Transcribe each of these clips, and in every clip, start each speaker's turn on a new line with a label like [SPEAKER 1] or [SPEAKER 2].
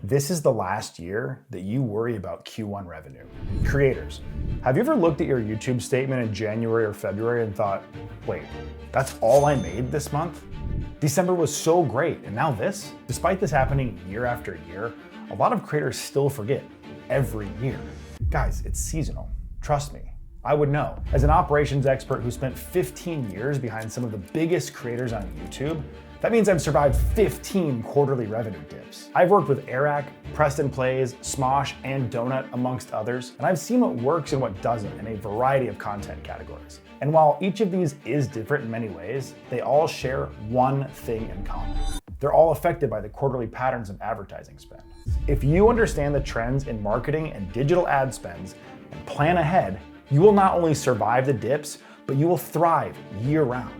[SPEAKER 1] This is the last year that you worry about Q1 revenue. Creators, have you ever looked at your YouTube statement in January or February and thought, wait, that's all I made this month? December was so great, and now this? Despite this happening year after year, a lot of creators still forget every year. Guys, it's seasonal. Trust me, I would know. As an operations expert who spent 15 years behind some of the biggest creators on YouTube, that means I've survived 15 quarterly revenue dips. I've worked with Eric, Preston Plays, Smosh, and Donut, amongst others, and I've seen what works and what doesn't in a variety of content categories. And while each of these is different in many ways, they all share one thing in common. They're all affected by the quarterly patterns of advertising spend. If you understand the trends in marketing and digital ad spends and plan ahead, you will not only survive the dips, but you will thrive year-round.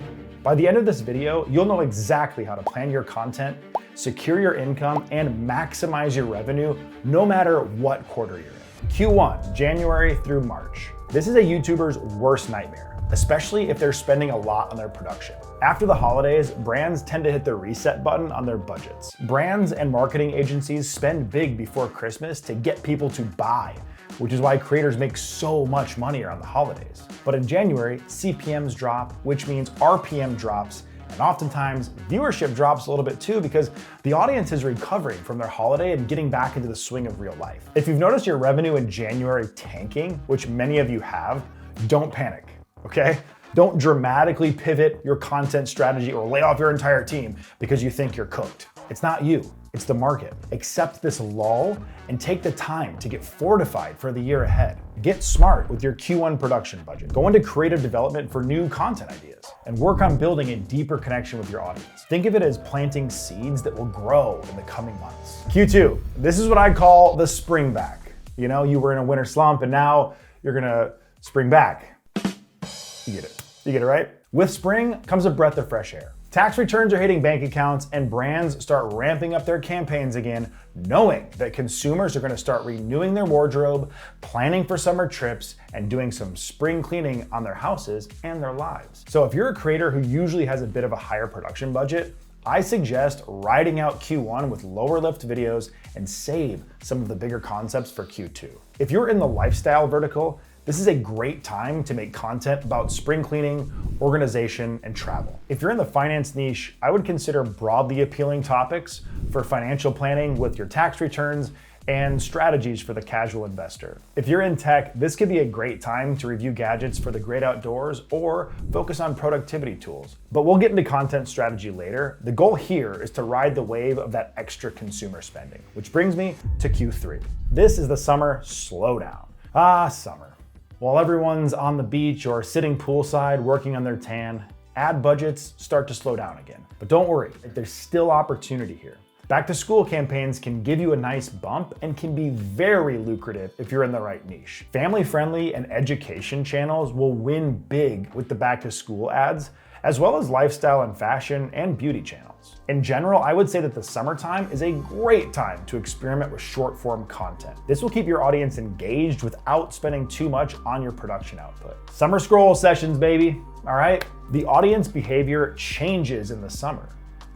[SPEAKER 1] By the end of this video, you'll know exactly how to plan your content, secure your income, and maximize your revenue no matter what quarter you're in. Q1, January through March. This is a YouTuber's worst nightmare, especially if they're spending a lot on their production. After the holidays, brands tend to hit the reset button on their budgets. Brands and marketing agencies spend big before Christmas to get people to buy, which is why creators make so much money around the holidays. But in January, CPMs drop, which means RPM drops, and oftentimes viewership drops a little bit too because the audience is recovering from their holiday and getting back into the swing of real life. If you've noticed your revenue in January tanking, which many of you have, don't panic, okay? Don't dramatically pivot your content strategy or lay off your entire team because you think you're cooked. It's not you, it's the market. Accept this lull and take the time to get fortified for the year ahead. Get smart with your Q1 production budget. Go into creative development for new content ideas and work on building a deeper connection with your audience. Think of it as planting seeds that will grow in the coming months. Q2, this is what I call the spring back. You know, you were in a winter slump and now you're gonna spring back. You get it. You get it, right? With spring comes a breath of fresh air. Tax returns are hitting bank accounts and brands start ramping up their campaigns again, knowing that consumers are going to start renewing their wardrobe, planning for summer trips, and doing some spring cleaning on their houses and their lives. So if you're a creator who usually has a bit of a higher production budget, I suggest riding out Q1 with lower lift videos and save some of the bigger concepts for Q2. If you're in the lifestyle vertical, this is a great time to make content about spring cleaning, organization, and travel. If you're in the finance niche, I would consider broadly appealing topics for financial planning with your tax returns and strategies for the casual investor. If you're in tech, this could be a great time to review gadgets for the great outdoors or focus on productivity tools. But we'll get into content strategy later. The goal here is to ride the wave of that extra consumer spending, which brings me to Q3. This is the summer slowdown. Ah, summer. While everyone's on the beach or sitting poolside working on their tan, ad budgets start to slow down again. But don't worry, there's still opportunity here. Back to school campaigns can give you a nice bump and can be very lucrative if you're in the right niche. Family-friendly and education channels will win big with the back to school ads, as well as lifestyle and fashion and beauty channels. In general, I would say that the summertime is a great time to experiment with short form content. This will keep your audience engaged without spending too much on your production output. Summer scroll sessions, baby, all right? The audience behavior changes in the summer.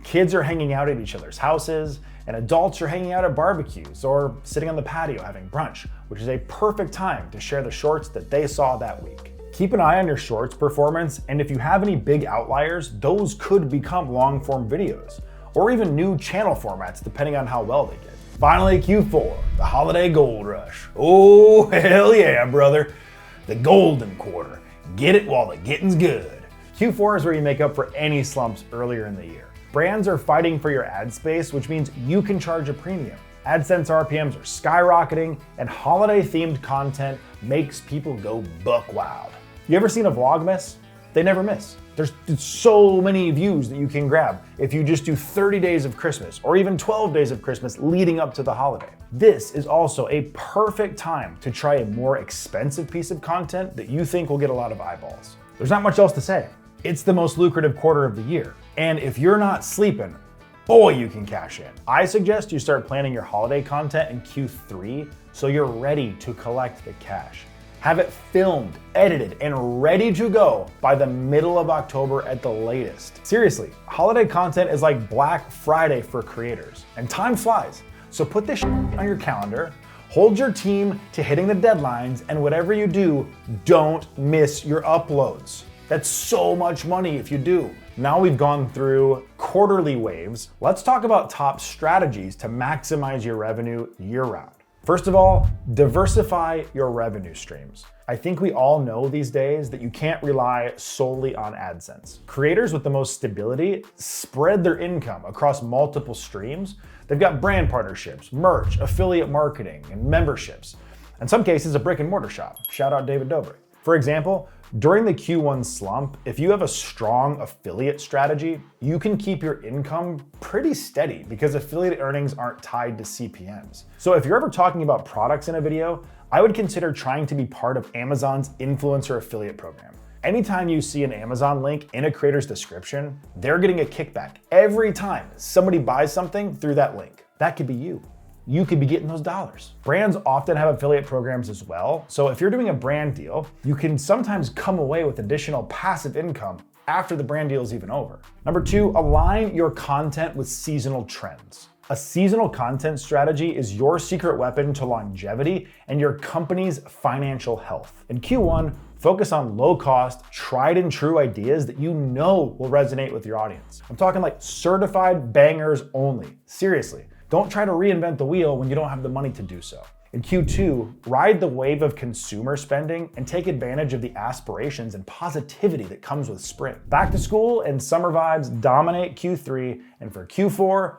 [SPEAKER 1] Kids are hanging out at each other's houses, and adults are hanging out at barbecues or sitting on the patio having brunch, which is a perfect time to share the shorts that they saw that week. Keep an eye on your shorts performance, and if you have any big outliers, those could become long-form videos, or even new channel formats depending on how well they did. Finally, Q4, the holiday gold rush. Oh, hell yeah, brother. The golden quarter. Get it while the getting's good. Q4 is where you make up for any slumps earlier in the year. Brands are fighting for your ad space, which means you can charge a premium. AdSense RPMs are skyrocketing, and holiday-themed content makes people go buck wild. You ever seen a Vlogmas? They never miss. There's so many views that you can grab if you just do 30 days of Christmas or even 12 days of Christmas leading up to the holiday. This is also a perfect time to try a more expensive piece of content that you think will get a lot of eyeballs. There's not much else to say. It's the most lucrative quarter of the year. And if you're not sleeping, boy, you can cash in. I suggest you start planning your holiday content in Q3 so you're ready to collect the cash. Have it filmed, edited, and ready to go by the middle of October at the latest. Seriously, holiday content is like Black Friday for creators, and time flies. So put this on your calendar, hold your team to hitting the deadlines, and whatever you do, don't miss your uploads. That's so much money if you do. Now we've gone through quarterly waves. Let's talk about top strategies to maximize your revenue year-round. First of all, diversify your revenue streams. I think we all know these days that you can't rely solely on AdSense. Creators with the most stability spread their income across multiple streams. They've got brand partnerships, merch, affiliate marketing, and memberships. In some cases, a brick and mortar shop. Shout out David Dobrik. For example, during the Q1 slump, if you have a strong affiliate strategy, you can keep your income pretty steady because affiliate earnings aren't tied to CPMs. So if you're ever talking about products in a video, I would consider trying to be part of Amazon's influencer affiliate program. Anytime you see an Amazon link in a creator's description, they're getting a kickback every time somebody buys something through that link. That could be you. You could be getting those dollars. Brands often have affiliate programs as well. So if you're doing a brand deal, you can sometimes come away with additional passive income after the brand deal is even over. Number 2, align your content with seasonal trends. A seasonal content strategy is your secret weapon to longevity and your company's financial health. In Q1, focus on low-cost, tried and true ideas that you know will resonate with your audience. I'm talking like certified bangers only. Seriously. Don't try to reinvent the wheel when you don't have the money to do so. In Q2, ride the wave of consumer spending and take advantage of the aspirations and positivity that comes with spring. Back to school and summer vibes dominate Q3, and for Q4,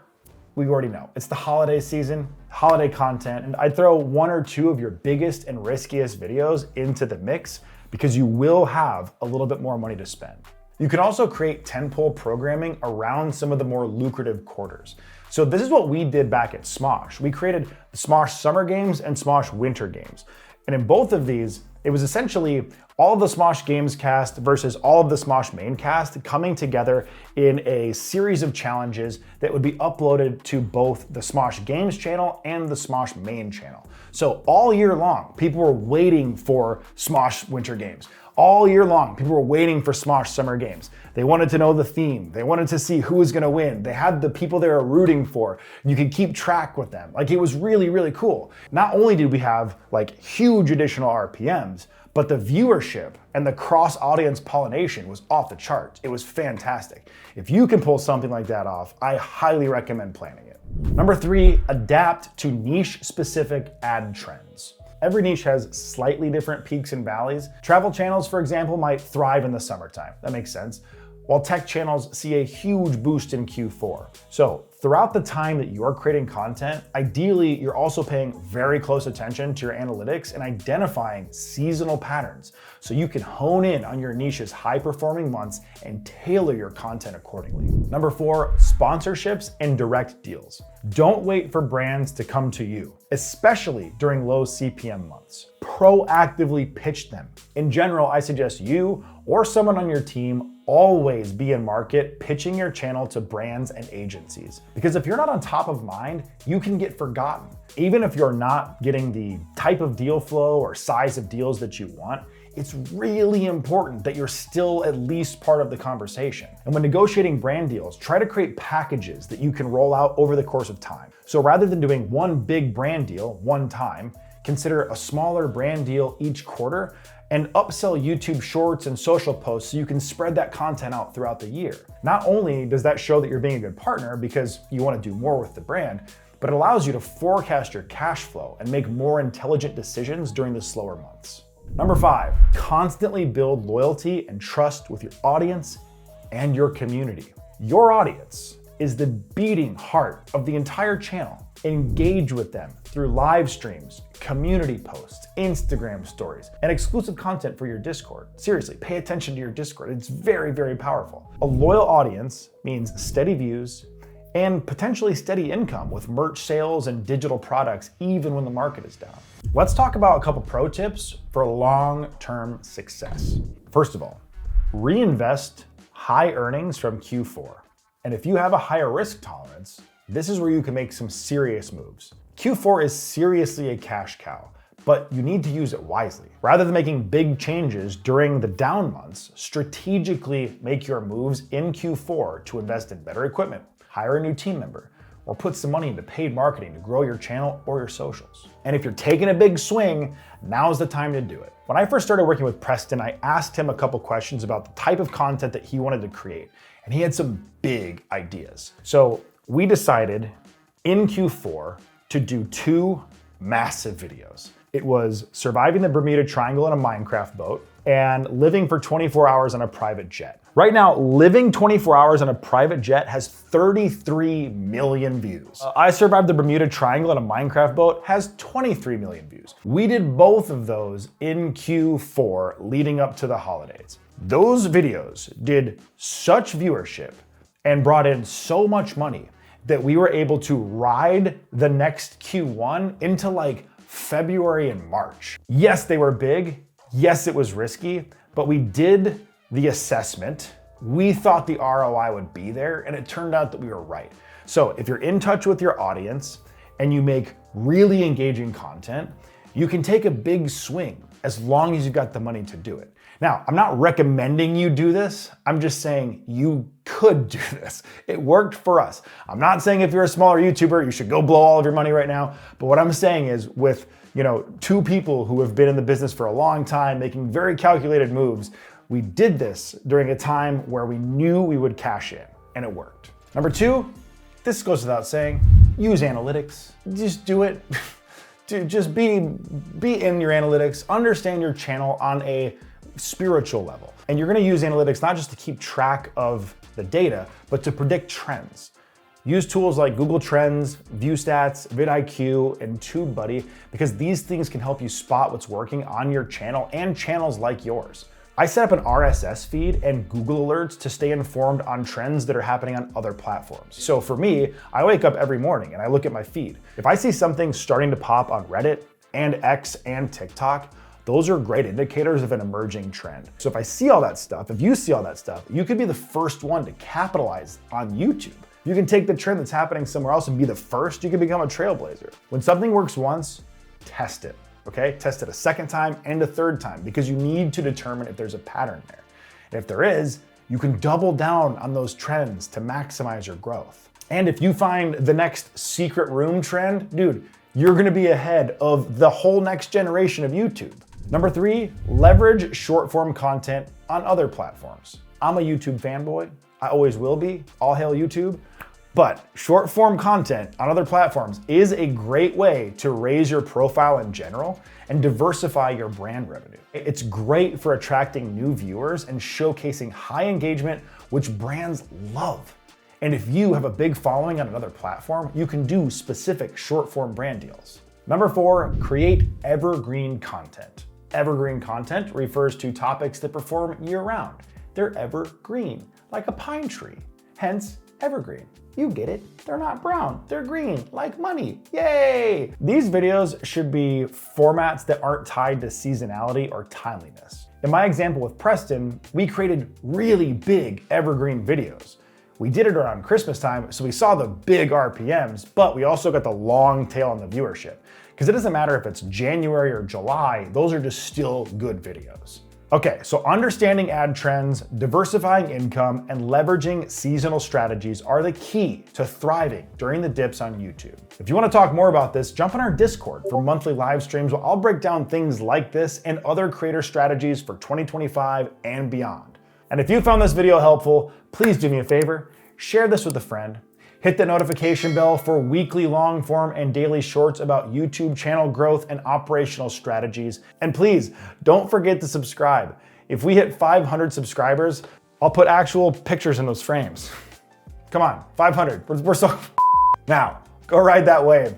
[SPEAKER 1] we already know. It's the holiday season, holiday content, and I'd throw 1 or 2 of your biggest and riskiest videos into the mix because you will have a little bit more money to spend. You can also create tentpole programming around some of the more lucrative quarters. So this is what we did back at Smosh. We created the Smosh Summer Games and Smosh Winter Games. And in both of these, it was essentially all of the Smosh Games cast versus all of the Smosh main cast coming together in a series of challenges that would be uploaded to both the Smosh Games channel and the Smosh main channel. So all year long, people were waiting for Smosh Winter Games. All year long, people were waiting for Smosh Summer Games. They wanted to know the theme. They wanted to see who was gonna win. They had the people they were rooting for. You could keep track with them. Like, it was really, really cool. Not only did we have like huge additional RPMs, but the viewership and the cross-audience pollination was off the charts. It was fantastic. If you can pull something like that off, I highly recommend planning it. Number 3, adapt to niche-specific ad trends. Every niche has slightly different peaks and valleys. Travel channels, for example, might thrive in the summertime. That makes sense. While tech channels see a huge boost in Q4. So throughout the time that you're creating content, ideally, you're also paying very close attention to your analytics and identifying seasonal patterns so you can hone in on your niche's high-performing months and tailor your content accordingly. Number 4, sponsorships and direct deals. Don't wait for brands to come to you, especially during low CPM months. Proactively pitch them. In general, I suggest you or someone on your team always be in market pitching your channel to brands and agencies. Because if you're not on top of mind, you can get forgotten. Even if you're not getting the type of deal flow or size of deals that you want, it's really important that you're still at least part of the conversation. And when negotiating brand deals, try to create packages that you can roll out over the course of time. So rather than doing one big brand deal one time, consider a smaller brand deal each quarter and upsell YouTube shorts and social posts so you can spread that content out throughout the year. Not only does that show that you're being a good partner because you want to do more with the brand, but it allows you to forecast your cash flow and make more intelligent decisions during the slower months. Number 5, constantly build loyalty and trust with your audience and your community. Your audience is the beating heart of the entire channel. Engage with them through live streams, community posts, Instagram stories, and exclusive content for your Discord. Seriously, pay attention to your Discord. It's very, very powerful. A loyal audience means steady views and potentially steady income with merch sales and digital products even when the market is down. Let's talk about a couple pro tips for long-term success. First of all, reinvest high earnings from Q4. And if you have a higher risk tolerance, this is where you can make some serious moves. Q4 is seriously a cash cow, but you need to use it wisely. Rather than making big changes during the down months, strategically make your moves in Q4 to invest in better equipment, hire a new team member, or put some money into paid marketing to grow your channel or your socials. And if you're taking a big swing, now's the time to do it. When I first started working with Preston, I asked him a couple questions about the type of content that he wanted to create, and he had some big ideas. So we decided in Q4 to do 2 massive videos. It was surviving the Bermuda Triangle in a Minecraft boat and living for 24 hours on a private jet. Right now, living 24 hours on a private jet has 33 million views. I survived the Bermuda Triangle in a Minecraft boat has 23 million views. We did both of those in Q4 leading up to the holidays. Those videos did such viewership and brought in so much money that we were able to ride the next Q1 into like February and March. Yes, they were big. Yes, it was risky, but we did the assessment. We thought the ROI would be there, and it turned out that we were right. So if you're in touch with your audience and you make really engaging content, you can take a big swing as long as you've got the money to do it. Now, I'm not recommending you do this. I'm just saying you could do this. It worked for us. I'm not saying if you're a smaller YouTuber, you should go blow all of your money right now. But what I'm saying is with 2 people who have been in the business for a long time, making very calculated moves, we did this during a time where we knew we would cash in, and it worked. Number 2, this goes without saying, use analytics. Just do it. Just be in your analytics, understand your channel on a spiritual level. And you're gonna use analytics not just to keep track of the data, but to predict trends. Use tools like Google Trends, ViewStats, vidIQ, and TubeBuddy, because these things can help you spot what's working on your channel and channels like yours. I set up an RSS feed and Google alerts to stay informed on trends that are happening on other platforms. So for me, I wake up every morning and I look at my feed. If I see something starting to pop on Reddit and X and TikTok, those are great indicators of an emerging trend. So if I see all that stuff, if you see all that stuff, you could be the first one to capitalize on YouTube. You can take the trend that's happening somewhere else and be the first. You can become a trailblazer. When something works once, test it, okay? Test it a second time and a third time because you need to determine if there's a pattern there. And if there is, you can double down on those trends to maximize your growth. And if you find the next secret room trend, dude, you're gonna be ahead of the whole next generation of YouTube. Number 3, leverage short form content on other platforms. I'm a YouTube fanboy. I always will be. All hail YouTube. But short form content on other platforms is a great way to raise your profile in general and diversify your brand revenue. It's great for attracting new viewers and showcasing high engagement, which brands love. And if you have a big following on another platform, you can do specific short form brand deals. Number 4, create evergreen content. Evergreen content refers to topics that perform year-round. They're evergreen, like a pine tree, hence evergreen. You get it, they're not brown, they're green, like money, yay! These videos should be formats that aren't tied to seasonality or timeliness. In my example with Preston, we created really big evergreen videos. We did it around Christmas time, so we saw the big RPMs, but we also got the long tail on the viewership. Because it doesn't matter if it's January or July, those are just still good videos. Okay, so understanding ad trends, diversifying income, and leveraging seasonal strategies are the key to thriving during the dips on YouTube. If you want to talk more about this, jump on our Discord for monthly live streams where I'll break down things like this and other creator strategies for 2025 and beyond. And if you found this video helpful, please do me a favor, share this with a friend. Hit the notification bell for weekly long form and daily shorts about YouTube channel growth and operational strategies. And please don't forget to subscribe. If we hit 500 subscribers, I'll put actual pictures in those frames. Come on, 500, we're so, now go ride that wave.